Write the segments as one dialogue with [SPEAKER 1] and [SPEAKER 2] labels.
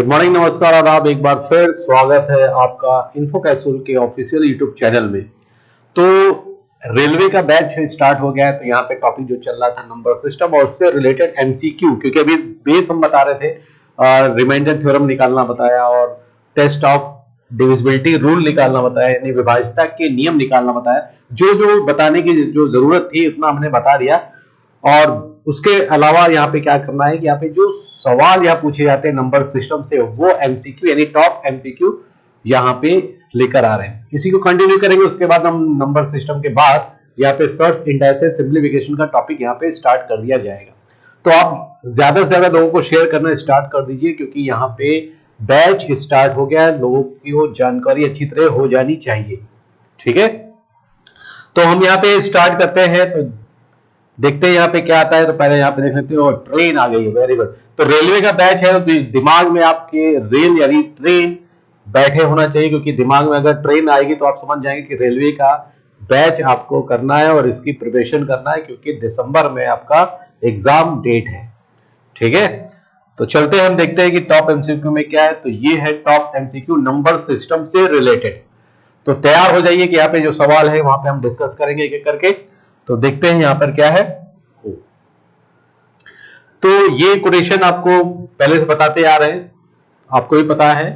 [SPEAKER 1] Good morning, नमस्कार, आदाब। एक बार फिर स्वागत है आपका इन्फो कैप्सूल के ऑफिशियल यूट्यूब चैनल में। तो रेलवे का बैच स्टार्ट हो गया है। तो यहाँ पे टॉपिक जो चल रहा था नंबर सिस्टम और उससे रिलेटेड एमसीक्यू, क्योंकि अभी बेस हम बता रहे थे, रिमाइंडर थ्योरम निकालना बताया और टेस्ट ऑफ डिविजिबिलिटी रूल निकालना बताया, यानी विभाज्यता के नियम निकालना बताया। जो जो बताने की जो जरूरत थी उतना हमने बता दिया। और उसके अलावा यहाँ पे क्या करना है कि यहाँ पे जो सवाल यहाँ पूछे जाते हैं नंबर सिस्टम से, वो एमसीक्यू यानी टॉप एमसीक्यू यहाँ पे लेकर आ रहे हैं। इसी को कंटिन्यू करेंगे। उसके बाद हम नंबर सिस्टम के बाद यहाँ पे सर्च इंडेक्सेस सिंप्लीफिकेशन का टॉपिक यहाँ पे स्टार्ट कर दिया जाएगा। तो आप ज्यादा से ज्यादा लोगों को शेयर करना स्टार्ट कर दीजिए, क्योंकि यहाँ पे बैच स्टार्ट हो गया है। लोगों की वो जानकारी अच्छी तरह हो जानी चाहिए। ठीक है, तो हम यहाँ पे स्टार्ट करते हैं। तो देखते हैं यहाँ पे क्या आता है। तो पहले यहाँ पे देख लेते हो, ट्रेन आ गई है। Very good. तो रेलवे का बैच है, तो दिमाग में आपके रेल यानी ट्रेन बैठे होना चाहिए, क्योंकि दिमाग में अगर ट्रेन आएगी तो आप समझ जाएंगे कि रेलवे का बैच आपको करना है और इसकी प्रिपरेशन करना है, क्योंकि दिसंबर में आपका एग्जाम डेट है। ठीक है, तो चलते हैं, हम देखते हैं कि टॉप एमसीक्यू में क्या है। तो ये है टॉप एमसीक्यू नंबर सिस्टम से रिलेटेड। तो तैयार हो जाइए कि यहाँ पे जो सवाल है वहां पे हम डिस्कस करेंगे एक एक करके। तो देखते हैं यहाँ पर क्या है। तो ये क्वेश्चन आपको पहले से बताते आ रहे हैं। आपको भी पता है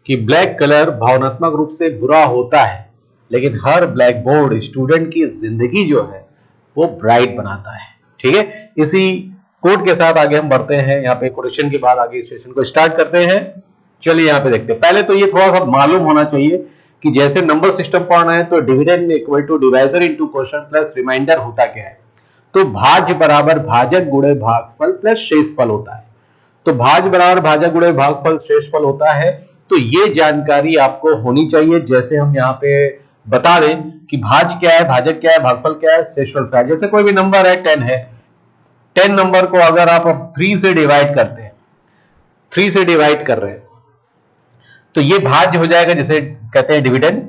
[SPEAKER 1] कि ब्लैक कलर भावनात्मक रूप से बुरा होता है, लेकिन हर ब्लैक बोर्ड स्टूडेंट की जिंदगी जो है वो ब्राइट बनाता है। ठीक है, इसी कोड के साथ आगे हम बढ़ते हैं। यहाँ पे क्वेश्चन के बाद आगे सेशन को स्टार्ट करते हैं। चलिए यहाँ पे देखते हैं। पहले तो ये थोड़ा सा मालूम होना चाहिए कि जैसे नंबर सिस्टम पढ़ना है तो dividend equal to divisor into quotient plus remainder होता क्या है। तो भाज्य बराबर भाजक गुणे भागफल प्लस शेषफल होता है। तो भाज्य बराबर भाजक गुणे भागफल शेषफल होता है। तो ये जानकारी आपको होनी चाहिए। जैसे हम यहाँ पे बता दें कि भाज्य क्या है, भाजक क्या है, भागफल क्या है, शेषफल क्या है। जैसे कोई भी नंबर है 10 है, 10 नंबर को अगर आप 3 से डिवाइड करते हैं, 3 से डिवाइड कर रहे हैं, तो ये भाज्य हो जाएगा, जिसे कहते हैं डिविडेंड।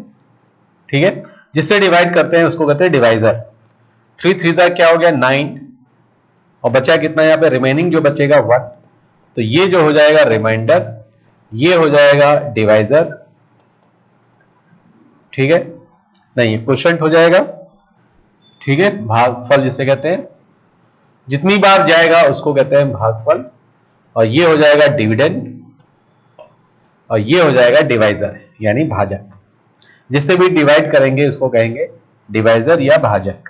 [SPEAKER 1] ठीक है, जिससे डिवाइड करते हैं उसको कहते हैं डिवाइजर। 3 3 क्या हो गया 9, और बचा कितना यहाँ पे, रिमेनिंग जो बचेगा 1। तो ये जो हो जाएगा रिमाइंडर, ये हो जाएगा डिवाइजर। ठीक है, नहीं क्वोशिएंट हो जाएगा। ठीक है, भागफल जिसे कहते हैं, जितनी बार जाएगा उसको कहते हैं भागफल। और ये हो जाएगा डिविडेंड, और ये हो जाएगा डिवाइजर यानी भाजक। जिससे भी डिवाइड करेंगे उसको कहेंगे डिवाइजर या भाजक।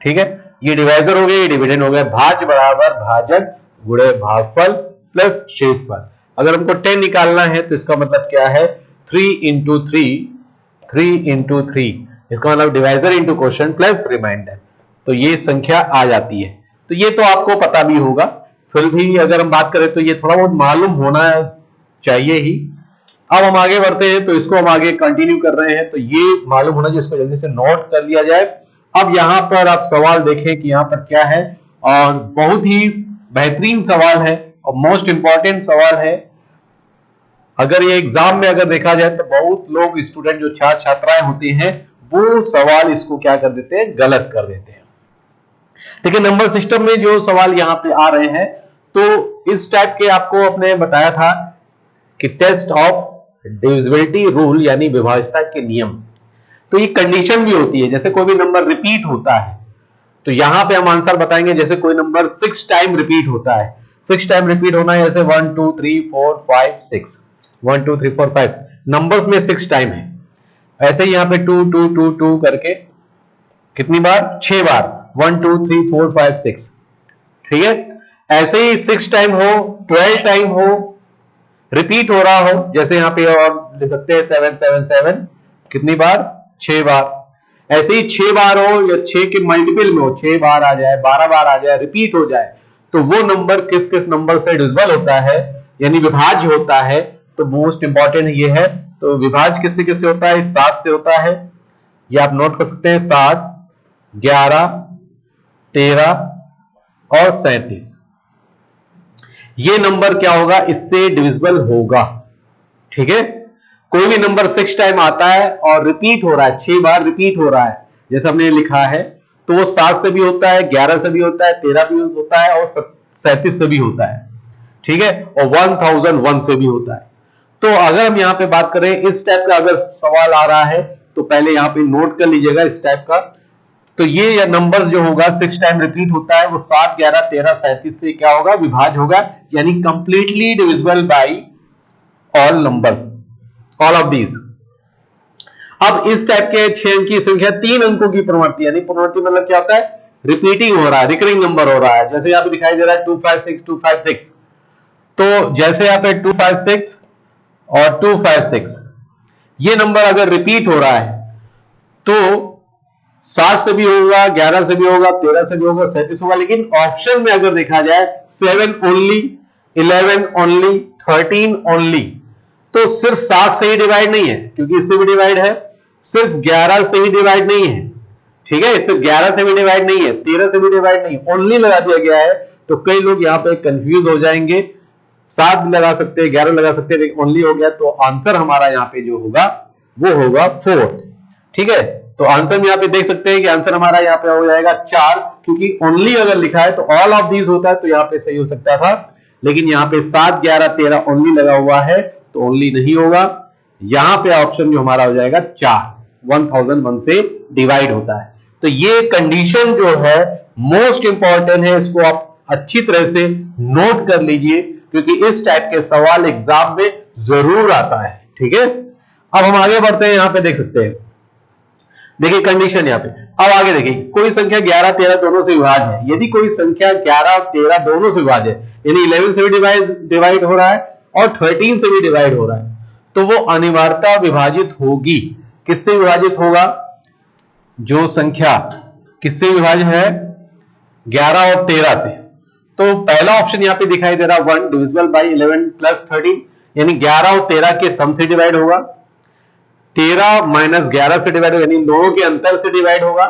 [SPEAKER 1] ठीक है, ये डिवाइजर हो गया, ये डिविडेंड हो गया। भाज्य बराबर भाजक गुणे भागफल प्लस शेषफल। अगर हमको 10 निकालना है तो इसका मतलब क्या है, 3 इंटू 3 इसका मतलब divisor into quotient plus remainder. तो ये संख्या आ जाती है। तो ये तो आपको पता भी होगा, फिर भी अगर हम बात करें तो ये थोड़ा बहुत मालूम होना चाहिए ही। अब हम आगे बढ़ते हैं, तो इसको हम आगे कंटिन्यू कर रहे हैं। तो ये मालूम होना चाहिए, इसको जल्दी से नोट कर लिया जाए। अब यहां पर आप सवाल देखें कि यहां पर क्या है, और बहुत ही बेहतरीन सवाल है और मोस्ट इंपॉर्टेंट सवाल है। अगर ये एग्जाम में अगर देखा जाए तो बहुत लोग स्टूडेंट जो छात्र छात्राएं होती हैं वो सवाल इसको क्या कर देते हैं, गलत कर देते हैं। देखिए, नंबर सिस्टम में जो सवाल यहाँ पे आ रहे हैं, तो इस टाइप के आपको अपने बताया था कि टेस्ट ऑफ डिविजिबिलिटी रूल यानी विभाज्यता के नियम। तो ये कंडीशन भी होती है, जैसे कोई भी नंबर रिपीट होता है तो यहां पे हम आंसर बताएंगे। जैसे कोई नंबर 6 टाइम रिपीट होता है, 6 टाइम रिपीट होना है, जैसे 1 2 3 4 5 6, 1 2 3 4 5 नंबर्स में 6 टाइम है। ऐसे ही यहां पे 2 2 2 2 करके कितनी बार, 6 बार, 1 2 3 4 5 6। ठीक है, ऐसे ही 6 टाइम हो, 12 टाइम हो, रिपीट हो रहा हो, जैसे यहां पे और ले सकते हैं 7 7 7, कितनी बार, 6 बार। ऐसे ही 6 बार हो या 6 के मल्टीपल में हो, 6 बार आ जाए, 12 बार आ जाए, रिपीट हो जाए, तो वो नंबर किस किस नंबर से डिविजिबल होता है यानी विभाज्य होता है। तो मोस्ट इंपॉर्टेंट ये है। तो विभाज्य किससे किससे होता है, 7 से होता है। ये आप नोट कर सकते हैं, 7 11 13 और 37। ये नंबर क्या होगा, इससे डिविजिबल होगा। ठीक है, कोई भी नंबर 6 टाइम आता है और रिपीट हो रहा है, 6 बार रिपीट हो रहा है जैसे हमने लिखा है, तो वो 7 से भी होता है, 11 से भी होता है, 13 भी होता है और 37 से भी होता है। ठीक है, और 1001 से भी होता है। तो अगर हम यहाँ पे बात करें इस टाइप का अगर सवाल आ रहा है तो पहले यहाँ पे नोट कर लीजिएगा इस टाइप का। तो ये नंबर्स जो होगा 6 टाइम रिपीट होता है, वो 7, 11, 13, 37 से क्या होगा, विभाज्य होगा, यानी completely divisible by all numbers, all of these. अब इस टाइप के 6 अंक की संख्या 3 अंकों की पुनरावृत्ति, यानी पुनरावृत्ति मतलब क्या होता है, रिपीटिंग हो रहा है, रिकरिंग नंबर हो रहा है। जैसे यहाँ पे दिखाई दे रहा है 256 256, तो जैसे यहाँ पे 256 और 256 ये नंबर अगर रिपीट हो रहा है तो 7 से भी होगा, 11 से भी होगा, 13 से भी होगा, 37 होगा, लेकिन ऑप्शन में अगर देखा जाए 7 ओनली, 11 ओनली, 13 ओनली, तो सिर्फ 7 से ही डिवाइड नहीं है, क्योंकि इससे भी डिवाइड है, सिर्फ 11 से ही डिवाइड नहीं है, ठीक है, सिर्फ 11 से भी डिवाइड नहीं है, 13 से भी डिवाइड नहीं, ओनली लगा दिया गया है। तो कई लोग यहाँ पे कंफ्यूज हो जाएंगे, 7 लगा सकते हैं, 11 लगा सकते हैं, लेकिन ओनली हो गया, तो आंसर हमारा यहाँ पे जो होगा वो होगा 4। ठीक है, तो आंसर में यहाँ पे देख सकते हैं कि आंसर हमारा यहाँ पे हो जाएगा 4, क्योंकि ओनली अगर लिखा है तो ऑल ऑफ दीज होता है तो यहाँ पे सही हो सकता था, लेकिन यहाँ पे 7, 11, 13 ओनली लगा हुआ है तो ओनली नहीं होगा। यहाँ पे ऑप्शन जो हमारा हो जाएगा 4, 1001 से डिवाइड होता है। तो ये कंडीशन जो है मोस्ट इंपॉर्टेंट है, इसको आप अच्छी तरह से नोट कर लीजिए, क्योंकि इस टाइप के सवाल एग्जाम में जरूर आता है। ठीक है, अब हम आगे बढ़ते हैं। यहाँ पे देख सकते हैं, देखिए कंडीशन यहाँ पे। अब आगे देखिए, कोई संख्या 11, 13 दोनों से विभाज्य है। यदि कोई संख्या 11 और 13 दोनों से विभाज्य है, यानी 11 से भी डिवाइड हो रहा है और 13 से भी डिवाइड हो रहा है, तो वो अनिवार्यता विभाजित होगी। किससे विभाजित होगा? जो संख्या किससे विभाज्य है? 11 और 13 से। तो पहला ऑप्शन यहाँ पे दिखाई दे रहा है 1 डिविजिबल बाय 11 प्लस 13, यानी 11 और 13 के सम से डिवाइड होगा, 13 माइनस 11 से डिवाइड होगा, यानी दोनों के अंतर से डिवाइड होगा,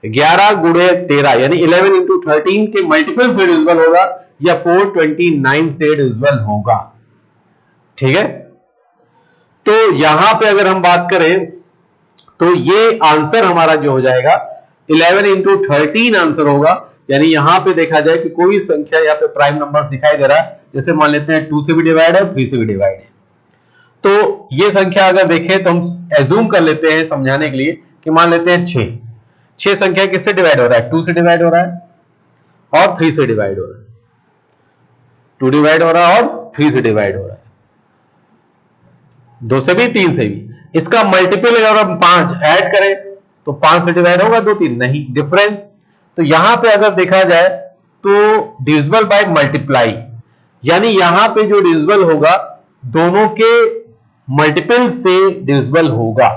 [SPEAKER 1] 11 गुणे 13 यानी 11 इंटू 13 के मल्टीपल से डिविजिबल होगा, या 429 से डिविजिबल होगा। ठीक है, तो यहां पे अगर हम बात करें तो ये आंसर हमारा जो हो जाएगा 11 इंटू 13 आंसर होगा। यानी यहां पे देखा जाए कि कोई संख्या यहाँ पे प्राइम नंबर दिखाई दे रहा है, जैसे मान लेते हैं 2 से भी डिवाइड है, 3 से भी डिवाइड है, तो ये संख्या अगर देखें तो हम एज्यूम कर लेते हैं समझाने के लिए कि मान लेते हैं 6 संख्या किससे डिवाइड हो रहा है? 2 से डिवाइड हो रहा है और 3 से डिवाइड हो रहा है, 2 डिवाइड हो रहा है और 3 से डिवाइड हो रहा है, 2 से भी 3 से भी। इसका मल्टीपल अगर हम 5 ऐड करें तो 5 से डिवाइड होगा 2, 3 नहीं, डिफरेंस। तो यहां पे अगर देखा जाए तो डिविजिबल बाय मल्टीप्लाई, यानी यहां पे जो डिविजिबल होगा दोनों के मल्टीपल से डिविजिबल होगा।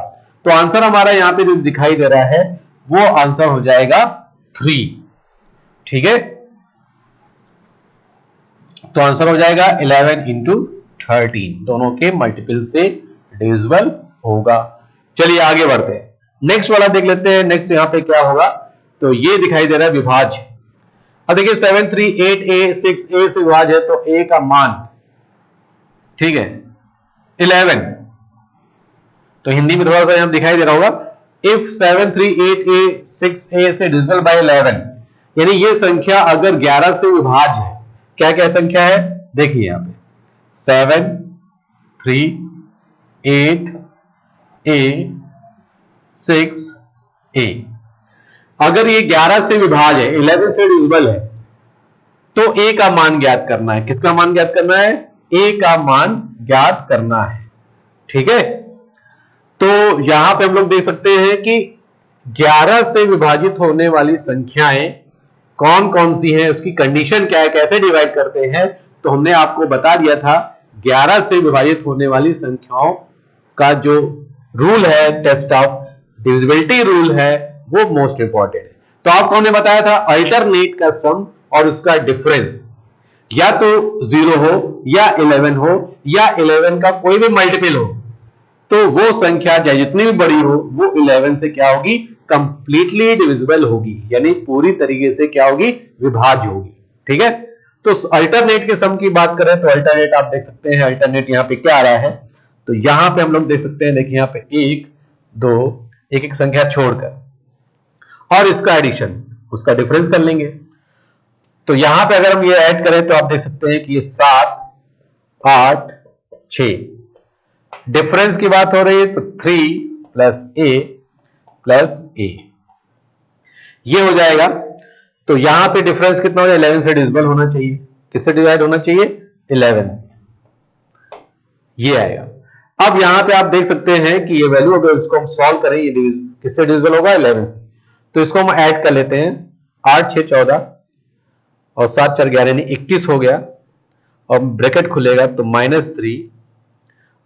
[SPEAKER 1] तो आंसर हमारा यहां पे जो दिखाई दे रहा है वो आंसर हो जाएगा 3। ठीक है, तो आंसर हो जाएगा 11 इंटू 13, दोनों के मल्टीपल से डिविजिबल होगा। चलिए आगे बढ़ते हैं, नेक्स्ट वाला देख लेते हैं। नेक्स्ट यहां पे क्या होगा, तो ये दिखाई दे रहा है विभाज्य। अब देखिए 7, 3, 8a 6a से विभाज्य है, तो a का मान, ठीक है, 11, तो हिंदी में थोड़ा सा यहां दिखाई दे रहा होगा, इफ 7, 3, 8a 6a से डिविजिबल बाय 11, यानी ये संख्या अगर 11 से विभाज्य है, क्या क्या संख्या है देखिए यहां पे 7, 3, 8a 6a, अगर ये 11 से विभाज्य है, 11 से डिविजिबल है, तो a का मान ज्ञात करना है। किसका मान ज्ञात करना है? a का मान ज्ञात करना है। ठीक है, तो यहां पे हम लोग देख सकते हैं कि 11 से विभाजित होने वाली संख्याएं कौन कौन सी हैं, उसकी कंडीशन क्या है, कैसे डिवाइड करते हैं, तो हमने आपको बता दिया था 11 से विभाजित होने वाली संख्याओं का जो रूल है, टेस्ट ऑफ डिविजिबिलिटी रूल है, वो मोस्ट इंपॉर्टेंट है। तो आपको हमने बताया था अल्टरनेट का सम और उसका डिफरेंस या तो 0 हो या 11 हो या 11 का कोई भी मल्टीपल हो, तो वो संख्या चाहे जितनी भी बड़ी हो वो 11 से क्या होगी? कंप्लीटली डिविजिबल होगी, यानी पूरी तरीके से क्या होगी? विभाज्य होगी। ठीक है, तो अल्टरनेट के सम की बात करें तो अल्टरनेट आप देख सकते हैं, अल्टरनेट यहाँ पे क्या आ रहा है, तो यहां पे हम लोग देख सकते हैं, देखिए यहाँ पे 1, 2, एक एक संख्या छोड़कर और इसका एडिशन, उसका डिफरेंस कर लेंगे। तो यहां पे अगर हम ये ऐड करें तो आप देख सकते हैं कि ये 7 8 6, डिफरेंस की बात हो रही है तो 3 प्लस ए ये हो जाएगा। तो यहां पे डिफरेंस कितना हो जाए, 11 से डिविजिबल होना चाहिए। किससे डिवाइड होना चाहिए, 11 से, ये आएगा। अब यहां पे आप देख सकते हैं कि ये वैल्यू अगर इसको हम सॉल्व करें, ये किससे डिविजिबल होगा, 11 से। तो इसको हम ऐड कर लेते हैं, 8 6 14 और 7 4 11 यानी 21 हो गया, और ब्रैकेट खुलेगा तो -3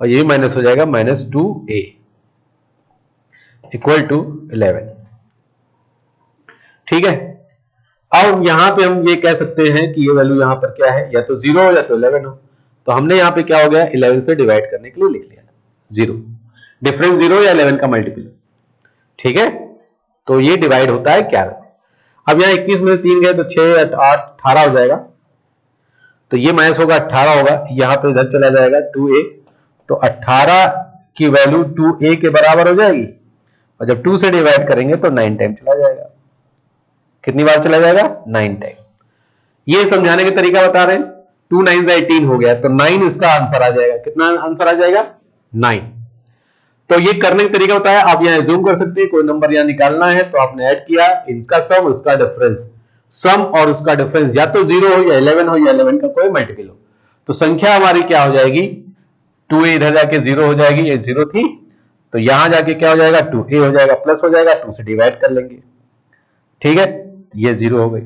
[SPEAKER 1] और ये माइनस हो जाएगा -2a इक्वल टू 11। ठीक है, अब यहां पे हम ये कह सकते हैं कि ये वैल्यू यहां पर क्या है, या तो 0 हो या तो 11 हो। तो हमने यहां पे क्या हो गया, 11 से डिवाइड करने के लिए लिख लिया 0, डिफरेंस 0 या 11 का मल्टीपल। ठीक है, तो ये डिवाइड होता है 11 से। अब यहां 21 में 3 गए तो 6 8 18 हो जाएगा, तो ये माइनस होगा 18 होगा, यहां पे इधर चला जाएगा 2a, तो 18 की वैल्यू 2a के बराबर हो जाएगी, और जब 2 से डिवाइड करेंगे तो 9 टाइम चला जाएगा। कितनी बार चला जाएगा, 9 टाइम। ये समझाने का तरीका बता रहे हैं। 2 9 18 हो गया, तो 9 इसका आंसर आ जाएगा। कितना आंसर आ जाएगा, 9। तो ये करने का तरीका बताया। आप यहां एज्यूम कर सकते हैं कोई नंबर यहां निकालना है तो आपने ऐड किया, इनका सम उसका डिफरेंस, सम और उसका डिफरेंस या तो 0 हो या 11 हो या 11 का कोई मल्टीपल हो। तो संख्या हमारी क्या हो जाएगी, 2a इधर जाके 0 हो जाएगी, ये 0 थी, तो यहां जाके क्या हो जाएगा, 2a हो जाएगा, प्लस हो जाएगा, 2 से डिवाइड कर लेंगे। ठीक है, ये 0 हो गई।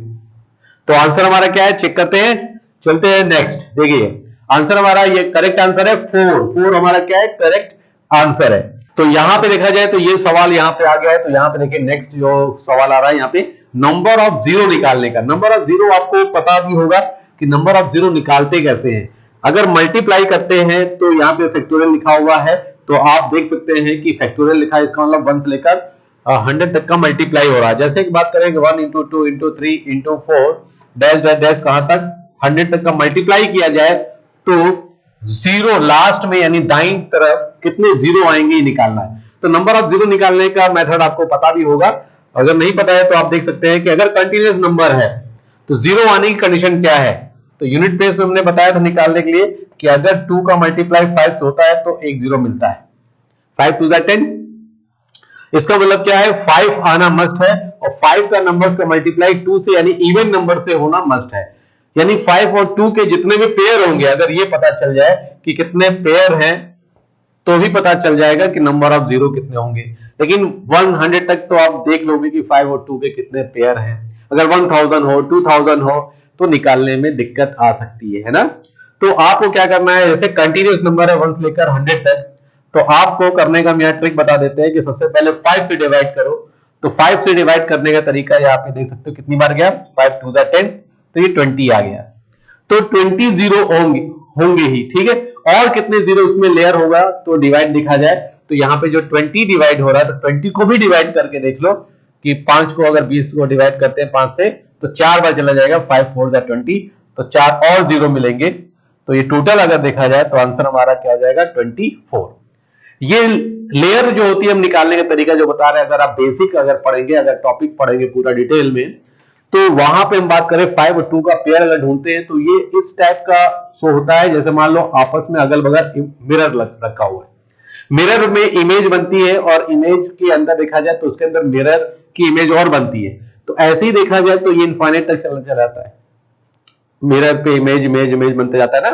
[SPEAKER 1] तो आंसर हमारा क्या है, चेक करते हैं, चलते हैं नेक्स्ट। देखिए आंसर हमारा, ये करेक्ट आंसर है 4 हमारा क्या है, करेक्ट आंसर है। तो यहां पे देखा जाए तो ये सवाल यहां पे आ गया है। तो यहां पे देखिए नेक्स्ट जो सवाल आ रहा है, यहां पे नंबर ऑफ जीरो निकालने का। नंबर ऑफ जीरो आपको पता भी होगा कि नंबर ऑफ जीरो निकालते कैसे हैं। अगर मल्टीप्लाई करते हैं तो यहां पे फैक्टोरियल लिखा हुआ है, तो आप देख सकते हैं कि फैक्टोरियल लिखा है, इसका मतलब 1 से लेकर 100 तक का मल्टीप्लाई हो रहा है। जैसे कि बात करें 1 into 2 into 3 into 4 dash dash dash कहां तक, 100 तक का मल्टीप्लाई किया जाए तो जीरो लास्ट में यानी दाईं तरफ कितने जीरो आएंगे ये निकालना है। तो नंबर ऑफ जीरो निकालने का मेथड आपको पता भी होगा। अगर नहीं पता है तो आप देख सकते हैं कि अगर कंटिन्यूअस नंबर है तो जीरो आने की कंडीशन क्या है। तो यूनिट प्लेस में हमने बताया था निकालने के लिए कि अगर 2 का मल्टीप्लाई 5 से होता है तो एक जीरो मिलता है। 5 2 10, इसका मतलब क्या है, 5 आना मस्ट है, और 5 का नंबर्स का मल्टीप्लाई 2 से यानी इवन नंबर से होना मस्ट है। यानी 5 और 2 के जितने भी पेयर होंगे, अगर ये पता चल जाए कि कितने पेयर हैं तो भी पता चल जाएगा कि नंबर ऑफ जीरो कितने होंगे। लेकिन 100 तक तो आप देख लोगे कि 5 और 2 के कितने पेयर हैं। अगर 1000 हो 2000 हो तो निकालने में दिक्कत आ सकती है ना। तो आपको क्या करना है, जैसे कंटिन्यूअस नंबर है 1 से लेकर 100 तक, तो आपको करने का हम यहाँ ट्रिक बता देते हैं कि सबसे पहले 5 से डिवाइड करो। तो 5 से डिवाइड करने का तरीका यहाँ पे देख सकते हो कितनी बार गया, 5 2 10, तो ये 20 आ गया। तो 20 जीरो होंगे ही, ठीक है। और कितने जीरो इसमें लेयर होगा तो डिवाइड दिखा जाए, तो यहाँ पे जो 20 डिवाइड हो रहा है तो 20 को भी डिवाइड करके देख लो कि 5 को अगर 20 को डिवाइड करते हैं 5 से तो 4 बार चला जाएगा, 5 4 20, तो 4 और जीरो मिलेंगे। तो ये टोटल अगर देखा जाए तो आंसर हमारा क्या हो जाएगा, 24। ये लेयर जो होती है हम निकालने का तरीका जो बता रहे हैं, अगर आप बेसिक अगर पढ़ेंगे, अगर टॉपिक पढ़ेंगे पूरा डिटेल में, तो वहां पे हम बात करें 5 और 2 का पेयर अगर ढूंढते हैं तो ये इस टाइप का शो होता है। जैसे मान लो आपस में अगल बगल मिरर रखा हुआ है, मिरर में इमेज बनती है और इमेज के अंदर देखा जाए तो उसके अंदर मिरर की इमेज और बनती है। तो ऐसे ही देखा जाए तो ये इनफाइनाइट तक चला जाता है, मिरर पे इमेज इमेज इमेज बनते जाता है ना।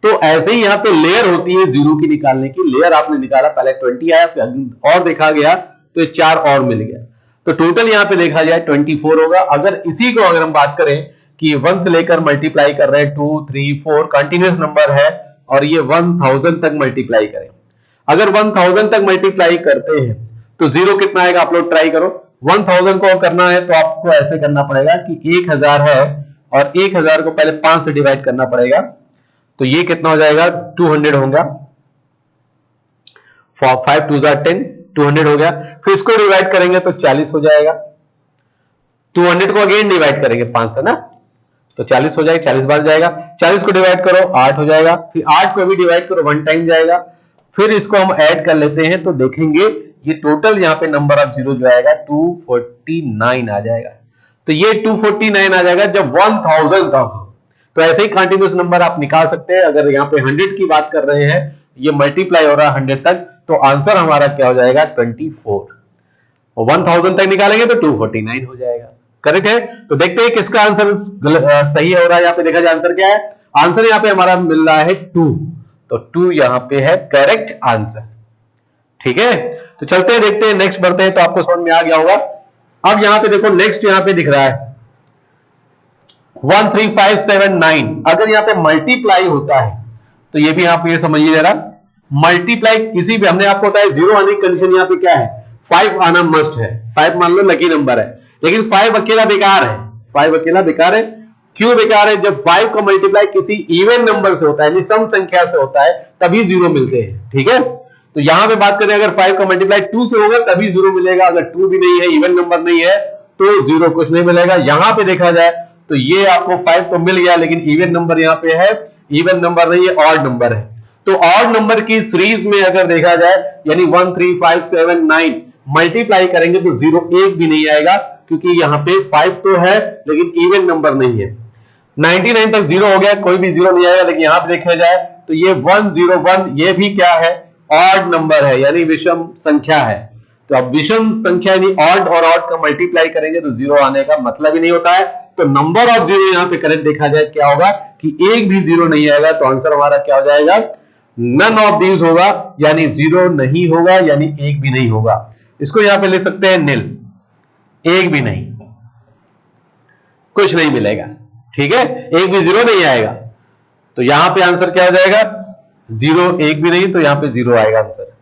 [SPEAKER 1] तो ऐसे ही यहाँ पे लेयर होती है जीरो की निकालने की। लेयर आपने निकाला, पहले 20 आया, फिर और देखा गया तो 4 और मिल गया, तो टोटल यहाँ पे देखा जाए 24 होगा। अगर इसी को अगर हम बात करें कि 1 से लेकर मल्टीप्लाई कर रहे हैं 2 3 4 कंटिन्यूअस नंबर है और ये 1000 तक मल्टीप्लाई करें, अगर 1000 तक मल्टीप्लाई करते हैं तो जीरो कितना आएगा, आप लोग ट्राई करो। 1000 को करना है तो आपको ऐसे करना पड़ेगा कि 1000 है और 1000 को पहले 5 से डिवाइड करना पड़ेगा, तो ये कितना हो जाएगा, 200 होगा। 5 2 10, 200 हो गया। फिर इसको डिवाइड करेंगे तो 40 हो जाएगा। 200 को अगेन डिवाइड करेंगे 5 से ना, तो 40 हो जाएगा, 40 बार जाएगा। 40 को डिवाइड करो 8 हो जाएगा, फिर 8 को भी डिवाइड करो 1 टाइम जाएगा। फिर इसको हम ऐड कर लेते हैं तो देखेंगे ये टोटल यहाँ पे नंबर ऑफ जीरो जो आएगा 249 आ जाएगा। तो ये 249 आ जाएगा जब 1000 का हो। तो ऐसे ही कंटिन्यूस नंबर आप निकाल सकते हैं। अगर यहाँ पे 100 की बात कर रहे हैं, ये मल्टीप्लाई हो रहा है 100 तक, तो आंसर हमारा क्या हो जाएगा 24, और 1000 तक निकालेंगे तो 249 हो जाएगा। करेक्ट है। तो देखते हैं किसका आंसर सही हो रहा है। यहाँ पे देखा जाए आंसर क्या है। आंसर यहाँ पे हमारा मिल रहा है 2, तो 2 यहाँ पे है करेक्ट आंसर। ठीक है, तो चलते हैं देखते हैं, नेक्स्ट बढ़ते हैं, तो आपको समझ में आ गया होगा। अब यहाँ पे देखो नेक्स्ट यहाँ पे दिख रहा है 13579। अगर यहाँ पे मल्टीप्लाई होता है तो ये भी आप ये समझिए जरा, मल्टीप्लाई किसी भी, हमने आपको बताया जीरो आने की कंडीशन यहाँ पे क्या है, 5 आना मस्ट है। 5 मान लो लकी नंबर है, लेकिन 5 अकेला बेकार है। 5 अकेला बेकार है। क्यों बेकार है? जब 5 का मल्टीप्लाई किसी इवन नंबर से होता है, यानी सम संख्या से होता है, तभी जीरो मिलते हैं। ठीक है, तो यहां पे बात करें अगर 5 का मल्टीप्लाई 2 से होगा तभी जीरो मिलेगा। अगर 2 भी नहीं है, इवन नंबर नहीं है, तो जीरो कुछ नहीं मिलेगा। यहां पे देखा जाए तो ये आपको 5 तो मिल गया, लेकिन इवन नंबर यहाँ पे है, इवन नंबर नहीं है, ऑड नंबर है। तो ऑड नंबर की सीरीज में अगर देखा जाए, यानी 13579 मल्टीप्लाई करेंगे तो जीरो एक भी नहीं आएगा, क्योंकि यहाँ पे 5 तो है लेकिन इवन नंबर नहीं है। 99 तक जीरो हो गया, कोई भी जीरो नहीं आएगा। लेकिन यहां पे देखा जाए तो ये 101, ये भी क्या है, ऑड नंबर है, यानी विषम संख्या है। तो अब विषम संख्या यानी ऑड और ऑड का मल्टीप्लाई करेंगे तो जीरो आने का मतलब ही नहीं होता है। तो नंबर ऑफ जीरो यहाँ पे करेक्ट देखा जाए क्या होगा कि एक भी जीरो नहीं आएगा। तो आंसर हमारा क्या हो जाएगा, नन ऑफ दीज होगा, यानी जीरो नहीं होगा, यानी एक भी नहीं होगा। इसको यहां पे ले सकते हैं निल, एक भी नहीं, कुछ नहीं मिलेगा। ठीक है, एक भी जीरो नहीं आएगा। तो यहां पे आंसर क्या हो जाएगा, जीरो, एक भी नहीं, तो यहां पे जीरो आएगा आंसर।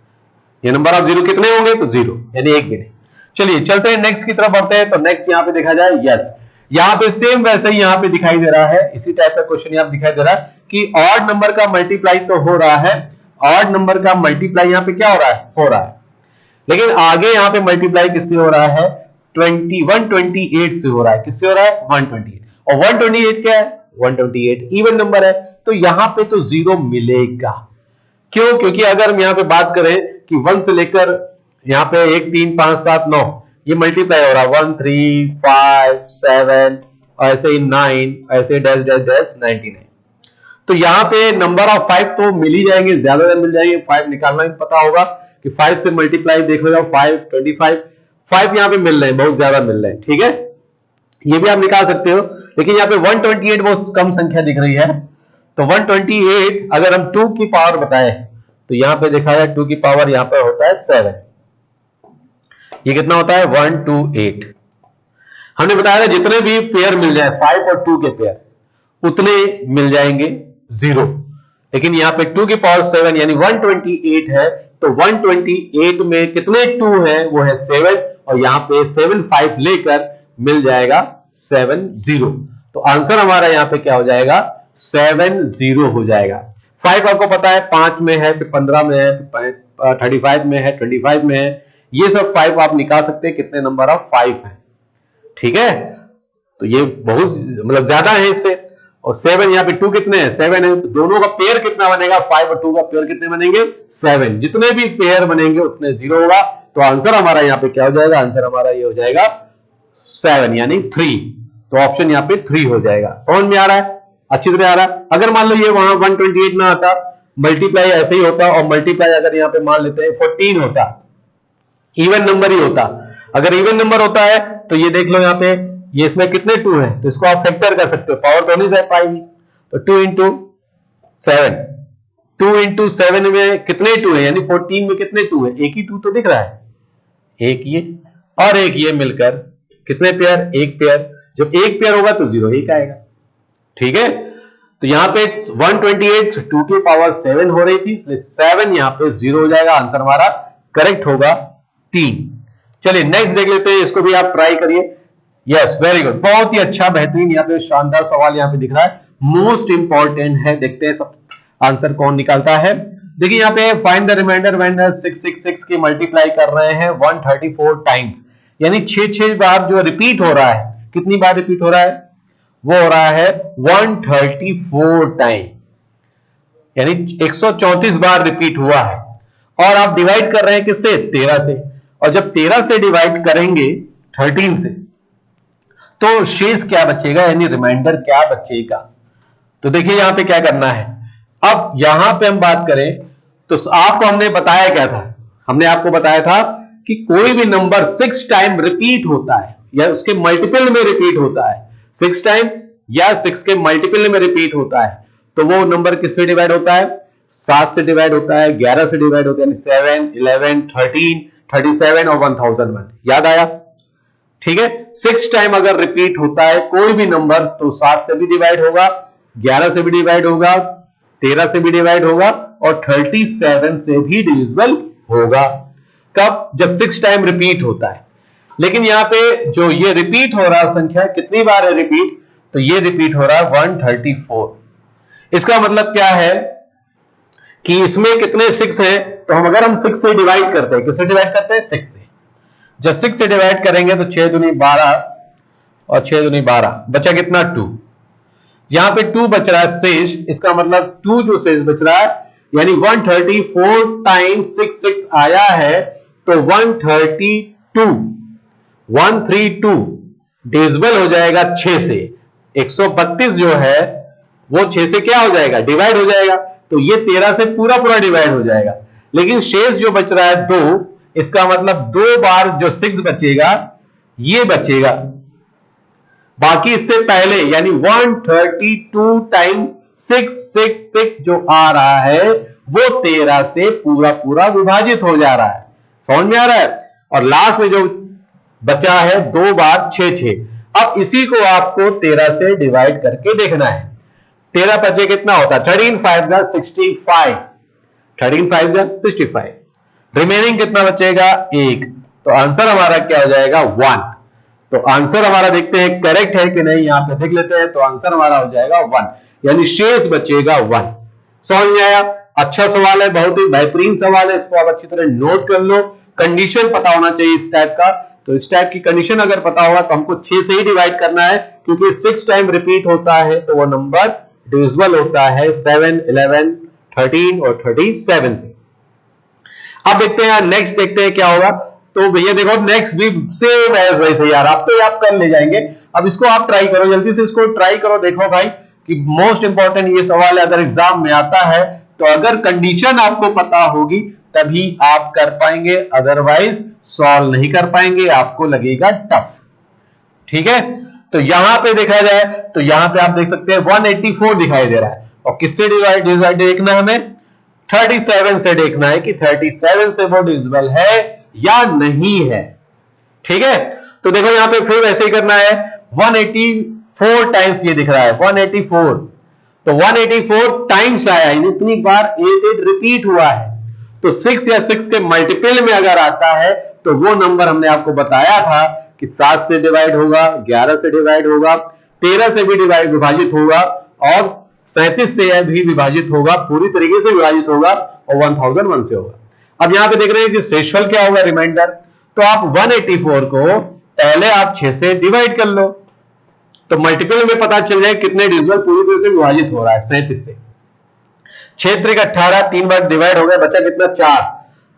[SPEAKER 1] ये नंबर ऑफ जीरो कितने होंगे, तो जीरो, यानी एक भी नहीं। चलिए चलते हैं नेक्स्ट की तरफ बढ़ते हैं। तो नेक्स्ट यहां पे देखा जाए, यस, यहां पे सेम वैसे ही यहां पे दिखाई दे रहा है, इसी टाइप का क्वेश्चन यहां दिखाई दे रहा है कि ऑड नंबर का मल्टीप्लाई तो हो रहा है, ऑड नंबर का मल्टीप्लाई यहां पे क्या हो रहा है, लेकिन आगे यहां पे मल्टीप्लाई किससे हो रहा है, 128 से हो रहा है। किससे हो रहा है, 128। और 128 क्या है, 128 इवन नंबर है, तो यहां पे तो जीरो मिलेगा। क्यों? क्योंकि अगर हम यहां पे बात करें कि 1 से लेकर यहां पे 1 3 5 7 9 ये मल्टीप्लाई हो रहा है, 1 3 5 7 ऐसे ही 9 ऐसे डैश डैश डैश 99। तो यहां पे नंबर ऑफ 5 तो मिल ही जाएंगे, ज्यादा मिल जाएंगे। 5 निकालना भी पता होगा कि 5 से मल्टीप्लाई देखो, 5 25 5 यहां पे मिल रहे हैं, बहुत ज्यादा मिल रहे हैं। ठीक है, ये भी आप निकाल सकते हो, लेकिन यहाँ पे 128 बहुत कम संख्या दिख रही है। तो 128 अगर हम 2 की पावर बताएं तो यहां पे देखा जाए 2 की पावर यहां पर होता है 7। ये कितना होता है, 128। हमने बताया था जितने भी पेयर मिल जाए 5 और 2 के पेयर उतने मिल जाएंगे जीरो, लेकिन यहां पे 2 की पावर 7 यानी 128 है। तो 128 में कितने 2 हैं, वो है 7, और यहां पे 7 5 लेकर मिल जाएगा 70। तो आंसर हमारा यहां पे क्या हो जाएगा, 70 हो जाएगा। 5 आपको पता है 5 में है, 15 में है, 35 में है, 25 में है। ये सब 5 आप निकाल सकते हैं कितने नंबर ऑफ 5 है। ठीक है, तो ये बहुत मतलब ज्यादा है इससे। और 7 यहाँ पे 2 कितने हैं, 7 है, तो दोनों का पेयर कितना बनेगा, 5 और 2 का पेयर कितने बनेंगे, 7। जितने भी पेयर बनेंगे उतने जीरो होगा। तो आंसर हमारा यहाँ पे क्या हो जाएगा, आंसर हमारा ये हो जाएगा 7 यानी 3। तो ऑप्शन यहाँ पे 3 हो जाएगा। समझ में आ रहा है, अच्छी तरह आ रहा है। अगर मान लो ये वहां 128 ना आता, मल्टीप्लाई ऐसे ही होता, और मल्टीप्लाई अगर यहाँ पे मान लेते हैं 14 होता, इवन नंबर ही होता। अगर इवन नंबर होता है तो ये देख लो यहाँ पे, ये इसमें कितने 2 हैं, तो इसको आप फैक्टर कर सकते हो, पावर तो नहीं जा पाएगी। तो 2 इंटू 7, 2 इंटू 7 में कितने 2 है, यानी 14 में कितने 2 है, एक ही 2 तो दिख रहा है, एक ये और एक ये मिलकर कितने पेयर, एक पेयर। जब एक पेयर होगा तो जीरो एक आएगा। ठीक है, तो यहां पे 128 2 की पावर 7 हो रही थी, इसलिए 7 यहां पे जीरो हो जाएगा। आंसर हमारा करेक्ट होगा 3। चलिए नेक्स्ट देख लेते हैं, इसको भी आप ट्राई करिए। यस, वेरी गुड, बहुत ही अच्छा, बेहतरीन, यहाँ पे शानदार सवाल यहाँ पे दिख रहा है, मोस्ट इंपॉर्टेंट है। देखते हैं सब आंसर कौन निकालता है। देखिए यहाँ पे फाइंड द रिमाइंडर व्हेन 666 की मल्टीप्लाई कर रहे हैं 134 टाइम्स, यानी 6 बार जो रिपीट हो रहा है। कितनी बार रिपीट हो रहा है, वो हो रहा है 134 टाइम, यानी 134 बार रिपीट हुआ है। और आप डिवाइड कर रहे हैं किससे, 13 से। और जब 13 से डिवाइड करेंगे 13 से, तो शेष क्या बचेगा, यानी रिमाइंडर क्या बचेगा। तो देखिए यहां पे क्या करना है। अब यहां पे हम बात करें तो आपको हमने बताया क्या था, हमने आपको बताया था कि कोई भी नंबर 6 टाइम रिपीट होता है या उसके मल्टीपल में रिपीट होता है, 6 टाइम या 6 के मल्टीपल में रिपीट होता है, तो वो नंबर किससे डिवाइड होता है, 7 से डिवाइड होता है, 11 से डिवाइड होता है, यानी 7, 11, 13, 37 और 1001। याद आया, ठीक है। 6 टाइम अगर रिपीट होता है कोई भी नंबर तो 7 से भी डिवाइड होगा, 11 से भी डिवाइड होगा, 13 से भी डिवाइड होगा और 37 से भी डिविजिबल होगा। कब, जब 6 टाइम रिपीट होता है। लेकिन यहां पे जो ये रिपीट हो रहा है संख्या कितनी बार है रिपीट, तो ये रिपीट हो रहा है 134। इसका मतलब क्या है कि इसमें कितने 6 है, तो हम अगर हम 6 से डिवाइड करते हैं, किससे डिवाइड करते हैं, 6 से। जब 6 से डिवाइड करेंगे तो 6 दूनी 12 और 6 दूनी 12, बचा कितना 2। यहां पे 2 बच रहा है शेष, इसका मतलब 2 जो शेष बच रहा है, यानी 134 टाइम्स 6 आया है तो 132 डिविजिबल हो जाएगा 6 से। 132 जो है वो 6 से क्या हो जाएगा, डिवाइड हो जाएगा, तो ये 13 से पूरा पूरा डिवाइड हो जाएगा। लेकिन शेष जो बच रहा है 2, इसका मतलब 2 बार जो 6 बचेगा ये बचेगा, बाकी इससे पहले यानी 132 टाइम 666 जो आ रहा है वो 13 से पूरा पूरा विभाजित हो जा रहा है। समझ में आ रहा है। और लास्ट में जो बचा है 2 बार 6। अब इसी को आपको 13 से डिवाइड करके देखना है। 13 बचे कितना होता है, 13 5 जा 65, 13 5 जा 65, रिमेनिंग कितना बचेगा 1, तो आंसर हमारा क्या हो जाएगा 1। तो आंसर हमारा देखते हैं करेक्ट है कि नहीं, यहां पे देख लेते हैं, तो आंसर हमारा हो जाएगा 1, यानी शेष बचेगा 1। समझ में आया। अच्छा सवाल है, बहुत ही बेहतरीन सवाल है, इसको आप अच्छी तरह नोट कर लो। कंडीशन पता होना चाहिए इस टाइप का, तो इस टाइप की कंडीशन अगर पता होगा तो हमको 6 से ही डिवाइड करना है, क्योंकि 6 टाइम रिपीट होता है तो वो नंबर डिविजिबल होता है 7, 11, 13 और 37 से। अब देखते हैं नेक्स्ट, देखते हैं क्या होगा। तो भैया देखो नेक्स्ट भी सेम एज वैसे यार, आप तो आप कर ले जाएंगे। अब इसको आप ट्राई करो, जल्दी से इसको ट्राई करो। देखो भाई कि मोस्ट इंपॉर्टेंट ये सवाल है, अगर एग्जाम में आता है तो अगर कंडीशन आपको पता होगी तभी आप कर पाएंगे, अदरवाइज सॉल्व नहीं कर पाएंगे, आपको लगेगा टफ। ठीक है, तो यहां पे देखा जाए तो यहां पे आप देख सकते हैं 184 दिखाई दे रहा है, और किससे डिवाइड देखना है हमें, 37 से देखना है कि 37 से वो डिविजिबल है या नहीं है। ठीक है, तो देखो यहां पे फिर वैसे ही करना है, 184 टाइम्स ये दिख रहा है 184, तो 184 टाइम्स आया, इतनी बार 88 रिपीट हुआ है, तो 6 या 6 के मल्टीपल में अगर आता है तो वो नंबर हमने आपको बताया था कि 7 से डिवाइड होगा, 11 से डिवाइड होगा, 13 से भी डिवाइड विभाजित होगा और 37 से भी विभाजित होगा, पूरी तरीके से विभाजित होगा और 1001 से होगा। अब यहां पे देख रहे हैं कि शेषफल क्या होगा, रिमाइंडर, तो आप 184 को पहले आप 6 से डिवाइड कर लो, तो मल्टीपल में पता चल जाए कितने डिविजिबल पूरी तरह से विभाजित हो रहा है, 37 से। 6 3 18, 3 बार डिवाइड हो गया, बचा कितना 4,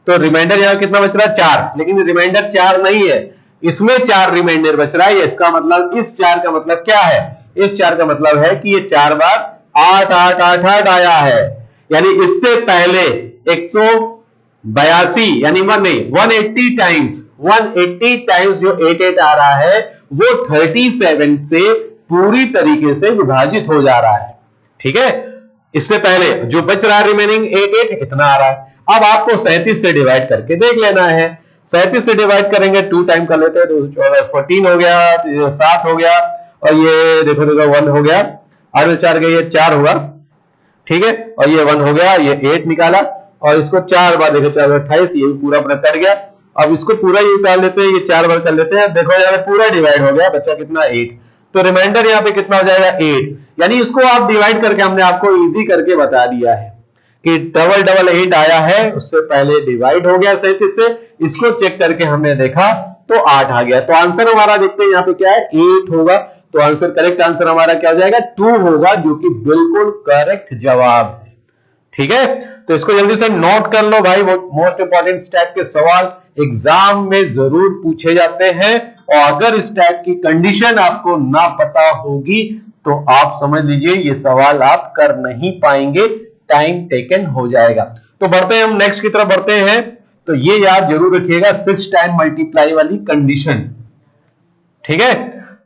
[SPEAKER 1] तो रिमाइंडर यहां कितना बच रहा है 4, लेकिन रिमाइंडर 4 नहीं है, इसमें 4 रिमाइंडर बच रहा है। इसका मतलब इस 4 का मतलब क्या है, इस 4 का मतलब है कि ये 4 बार 8 8 8 8 आया है, यानी इससे पहले 182 यानी 180 टाइम्स, 180 टाइम्स जो 88 आ रहा है वो 37 से पूरी तरीके से विभाजित हो जा रहा है। ठीक है, इससे पहले जो बच रहा है रिमेनिंग 88 इतना आ रहा है। अब आपको 37 से डिवाइड करके देख लेना है, 37 से डिवाइड करेंगे 2 टाइम कर लेते हैं तो 14 हो गया, 7 हो गया और ये देखो 1 हो गया, 8 में 4 गए, ये 4 हुआ। ठीक है, और ये 1 हो गया, ये 8 निकाला और इसको 4 बार देखो, 4 बार 28, ये भी पूरा अपना कट गया। अब इसको पूरा ही उतार लेते हैं, ये 4 बार कर लेते हैं, देखो यहाँ पूरा डिवाइड हो गया, बचा कितना 8, तो रिमाइंडर यहाँ पे कितना हो जाएगा 8, यानी इसको आप डिवाइड करके हमने आपको इजी करके बता दिया है कि डबल डबल 8 आया है, उससे पहले डिवाइड हो गया 37 से, इसको चेक करके हमने देखा तो 8 आ गया। तो आंसर हमारा देखते हैं यहाँ पे क्या है 8 होगा, तो आंसर करेक्ट आंसर हमारा क्या हो जाएगा 2 होगा, जो कि बिल्कुल करेक्ट जवाब है। ठीक है, तो इसको जल्दी से नोट कर लो भाई, मोस्ट इंपॉर्टेंट इस टाइप के सवाल एग्जाम में जरूर पूछे जाते हैं, और अगर इस टाइप की कंडीशन आपको ना पता होगी तो आप समझ लीजिए ये सवाल आप कर नहीं पाएंगे, टाइम टेकन हो जाएगा। तो बढ़ते हैं हम नेक्स्ट की तरफ बढ़ते हैं। तो ये याद जरूर रखिएगा 6 टाइम मल्टीप्लाई वाली कंडीशन, ठीक है।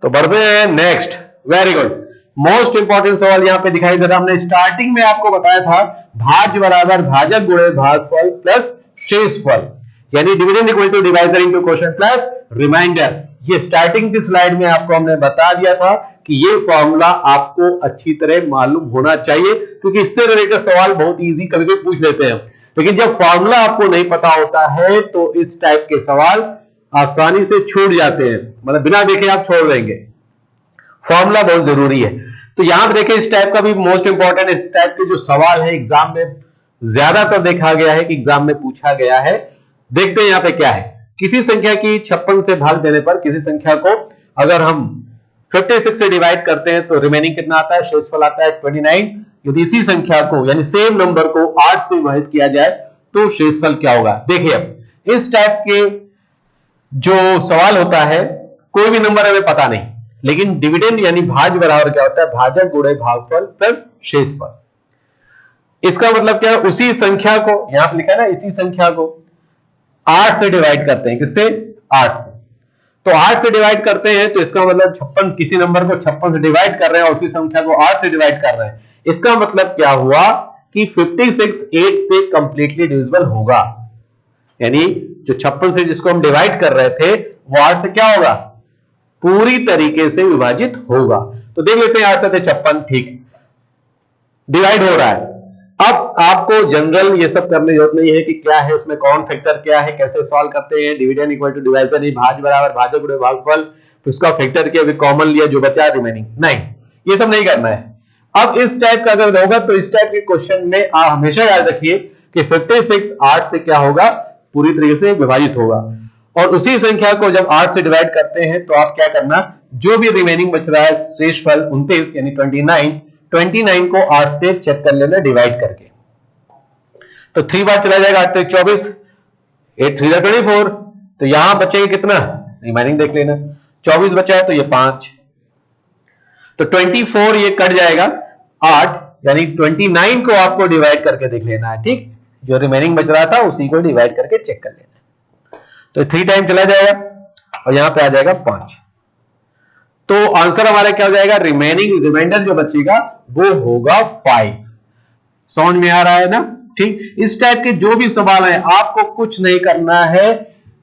[SPEAKER 1] तो बढ़ते हैं next, very good, most important सवाल यहां पे दिखाई दे रहा है। हमने स्टार्टिंग में आपको बताया था भाज्य बराबर भाजक गुणे भागफल प्लस शेषफल, यानी dividend equal to divisor into quotient plus remainder. ये स्टार्टिंग की स्लाइड में आपको हमने बता दिया था कि ये फॉर्मूला आपको अच्छी तरह मालूम होना चाहिए, क्योंकि इससे रिलेटेड सवाल बहुत इजी कभी कभी पूछ लेते हैं, लेकिन जब फॉर्मूला आपको नहीं पता होता है तो इस टाइप के सवाल आसानी से छूट जाते हैं, मतलब बिना देखे आप छोड़ देंगे। फॉर्मूला बहुत जरूरी है। तो यहां पर देखिए इस टाइप का भी मोस्ट इंपॉर्टेंट, इस टाइप के जो सवाल है एग्जाम में ज्यादातर देखा गया है कि एग्जाम में पूछा गया है। देखते हैं यहां पे क्या है। किसी संख्या की 56 से भाग देने पर किसी संख्या को अगर हम 56 से डिवाइड करते हैं तो रिमेनिंग कितना आता है, शेषफल आता है 29। यदि इसी संख्या को यानी सेम नंबर को 8 से विभाजित किया जाए तो शेषफल क्या होगा। देखिए अब इस टाइप के जो सवाल होता है, कोई भी नंबर हमें पता नहीं, लेकिन डिविडेंड यानी भाज्य बराबर क्या होता है, भाजक गुणे भागफल प्लस शेषफल। इसका मतलब क्या है, उसी संख्या को यहां पर लिखा है ना, इसी संख्या को 8 से डिवाइड करते हैं, किससे, 8 से। तो 8 से डिवाइड करते हैं तो इसका मतलब 56, किसी नंबर को 56 से डिवाइड कर रहे हैं और उसी संख्या को 8 से डिवाइड कर रहे हैं, इसका मतलब क्या हुआ कि 56 8 से कंप्लीटली डिविजिबल होगा, यानी जो 56 से जिसको हम डिवाइड कर रहे थे वो 8 से क्या होगा, पूरी तरीके से विभाजित होगा। तो देख लेते हैं 8 से 56, ठीक, डिवाइड हो रहा है। अब आपको जनरल ये सब करने की जरूरत नहीं है कि क्या है उसमें कॉमन फैक्टर क्या है, कैसे सॉल्व करते हैं, डिविडेंड इक्वल टू डिवाइजर, भाज्य बराबर भाजक गुणे भागफल, उसका फैक्टर किया, अभी कॉमन लिया, जो बचा रिमेनिंग, नहीं, ये सब नहीं करना है। अब इस टाइप का अगर होगा तो इस टाइप के क्वेश्चन में आप हमेशा याद रखिए कि 56 8 से क्या होगा, पूरी तरीके से विभाजित होगा, और उसी संख्या को जब 8 से डिवाइड करते हैं तो आप क्या करना, जो भी रिमेनिंग बच रहा है शेषफल 29 यानी 29 को 8 से चेक कर लेना डिवाइड करके। तो 3 बार चला जाएगा, 8 24, 8 3 24, तो यहां बचेगा कितना, रिमेनिंग देख लेना, 24 बचा है तो ये 5, तो 24 ये कट जाएगा 8, यानी 29 को आपको डिवाइड करके देख लेना है, ठीक, जो रिमेनिंग बच रहा था उसी को डिवाइड करके चेक कर लेना है। तो 3 टाइम चला जाएगा और यहां पे आ जाएगा 5, तो आंसर हमारा क्या हो जाएगा, रिमाइंडर जो बचेगा वो होगा 5। समझ में आ रहा है ना, ठीक। इस टाइप के जो भी सवाल है आपको कुछ नहीं करना है,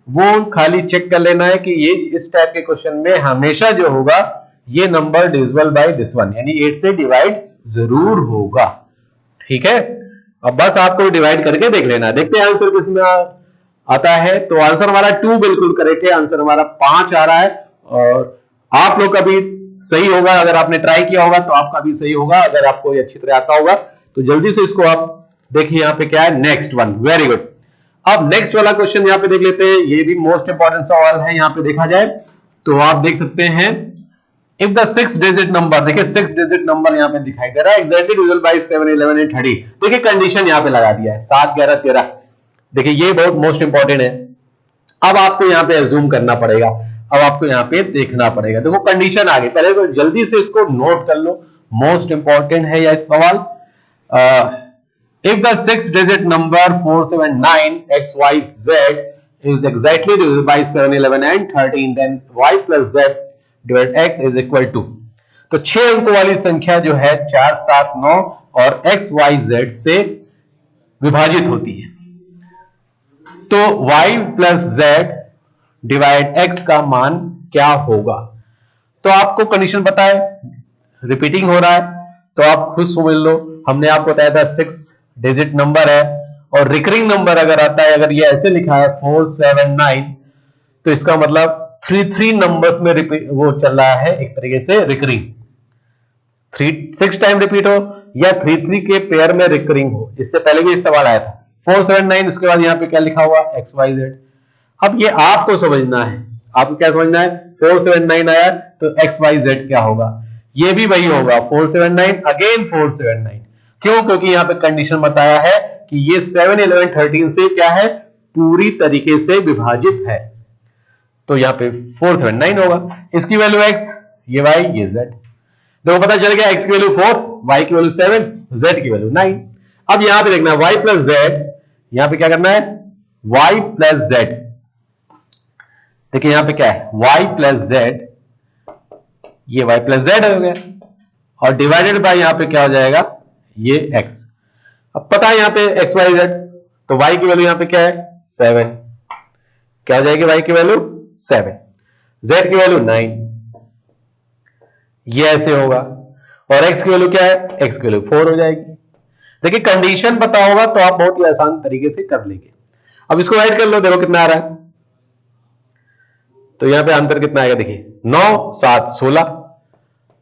[SPEAKER 1] वो खाली चेक कर लेना है कि ये इस टाइप के क्वेश्चन में हमेशा जो होगा ये number divisible by this one, यानी 8 से डिवाइड जरूर होगा, ठीक है। अब बस आपको डिवाइड करके देख लेना। देखते हैं आंसर किसमें आता है। तो आंसर हमारा 2 बिल्कुल करेक्ट है, आंसर हमारा 5 आ रहा है, और आप लोग का भी सही होगा, अगर आपने ट्राई किया होगा तो आपका भी सही होगा, अगर आपको ये अच्छी तरह आता होगा तो जल्दी से इसको आप देखिए यहां पे क्या है, नेक्स्ट वन, वेरी गुड। अब नेक्स्ट वाला क्वेश्चन यहां पे देख लेते हैं, ये भी मोस्ट इंपॉर्टेंट सवाल है, यहां पे देखा जाए तो आप देख सकते हैं, इफ द 6 डिजिट नंबर, देखिए 6 डिजिट नंबर यहां पे दिखाई दे रहा है, एग्जैक्टली डिविजिबल बाय 7 11 and 30, देखिए कंडीशन यहां पे लगा दिया है 7 11 13, देखिए ये बहुत मोस्ट इंपॉर्टेंट है। अब आपको यहां पे अज्यूम करना पड़ेगा, अब आपको यहां पे देखना पड़ेगा, देखो कंडीशन आ गई, पहले तो जल्दी से इसको नोट कर लो, मोस्ट इंपॉर्टेंट है यह सवाल। If the 6-digit number 479XYZ is exactly divisible by 7 11 and 13, then Y plus Z divided X is equal to, तो 6 अंकों वाली संख्या जो है 4 7 9 और XYZ से विभाजित होती है, तो Y plus Z divide X का मान क्या होगा। तो आपको कंडीशन पता है, रिपीटिंग हो रहा है तो आप खुद समझ लो, हमने आपको बताया था 6 डिजिट नंबर है और रिकरिंग नंबर अगर आता है, अगर ये ऐसे लिखा है 479, तो इसका मतलब 3 नंबर्स में रिपीट वो चल रहा है, एक तरीके से रिकरिंग, 6 टाइम रिपीट हो या 3 के पेयर में रिकरिंग हो। इससे पहले भी इस सवाल आया था 479, उसके बाद यहां पे क्या लिखा हुआ XYZ। अब ये आपको समझना है, आपको क्या समझना है, 479 आया तो XYZ क्या होगा, ये भी वही होगा 479 अगेन 479, क्यों? क्योंकि यहाँ पे कंडीशन बताया है कि ये 7, 11, 13 से क्या है, पूरी तरीके से विभाजित है। तो यहाँ पे 4, 7, 9 होगा। इसकी वैल्यू x, ये y, ये z। देखो पता चल गया, x की वैल्यू 4, y की वैल्यू 7, z की वैल्यू 9। अब यहां पे देखना y प्लस z, यहां पे क्या करना है, y प्लस z। देखिए यहां पे क्या है, y प्लस z, ये y प्लस z हो गया, और डिवाइडेड बाय यहां पे क्या हो जाएगा, ये x। अब पता है यहां पे x y z, तो y की वैल्यू यहां पे क्या है, 7। क्या हो जाएगी y की वैल्यू 7, z की वैल्यू 9, ये ऐसे होगा। और x की वैल्यू क्या है, x की वैल्यू 4 हो जाएगी। देखिए कंडीशन पता होगा तो आप बहुत ही आसान तरीके से कर लेंगे। अब इसको ऐड कर लो, देखो कितना आ रहा है। तो यहां पे आंसर कितना आएगा, देखिए 9, 7, 16,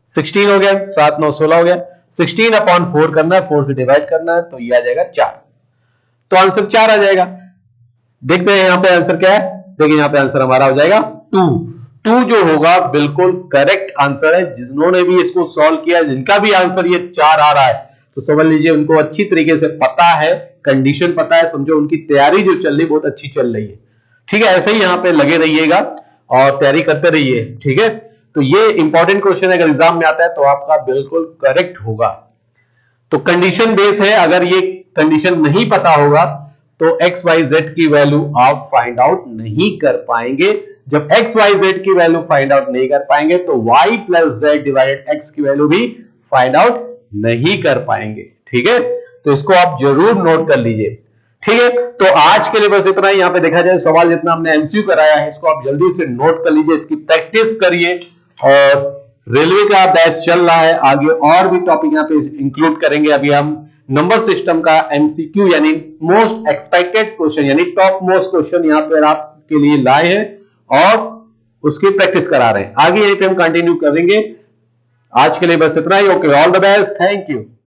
[SPEAKER 1] 16 हो गया, 7, 9, 16 हो गया। 16 अपॉन 4 करना है, 4 से डिवाइड करना है, तो ये आ जाएगा 4। तो आंसर 4 आ जाएगा। देखते हैं यहां पे आंसर क्या है। देखिए यहां पे आंसर हमारा हो जाएगा 2 जो होगा बिल्कुल करेक्ट आंसर है। जिन्होंने भी इसको सॉल्व किया, जिनका भी आंसर ये 4 आ रहा है, तो समझ लीजिए उनको अच्छी तरीके से पता है, कंडीशन पता है, समझो उनकी तैयारी जो चल रही बहुत अच्छी चल रही है। ठीक है, ऐसे ही यहां पे लगे रहिएगा और तैयारी करते रहिए। ठीक है, तो ये इंपॉर्टेंट क्वेश्चन अगर एग्जाम में आता है तो आपका बिल्कुल करेक्ट होगा। तो कंडीशन बेस है, अगर ये कंडीशन नहीं पता होगा तो एक्स वाई जेड की वैल्यू आप फाइंड आउट नहीं कर पाएंगे। जब एक्स वाई जेड की वैल्यू फाइंड आउट नहीं कर पाएंगे तो Y plus Z divided X की वैल्यू भी फाइंड आउट नहीं कर पाएंगे। ठीक है, तो इसको आप जरूर नोट कर लीजिए। ठीक है, तो आज के लिए बस इतना ही। यहां पे देखा जाए सवाल जितना हमने एमसीक्यू कराया है, इसको आप जल्दी से नोट कर लीजिए, इसकी प्रैक्टिस करिए। और रेलवे का बैच चल रहा है, आगे और भी टॉपिक यहाँ पे इंक्लूड करेंगे। अभी हम नंबर सिस्टम का एमसीक्यू यानी मोस्ट एक्सपेक्टेड क्वेश्चन यानी टॉप मोस्ट क्वेश्चन यहाँ पे आपके लिए लाए हैं और उसकी प्रैक्टिस करा रहे हैं। आगे यहीं पे हम कंटिन्यू करेंगे। आज के लिए बस इतना ही। Okay, all the best, thank you.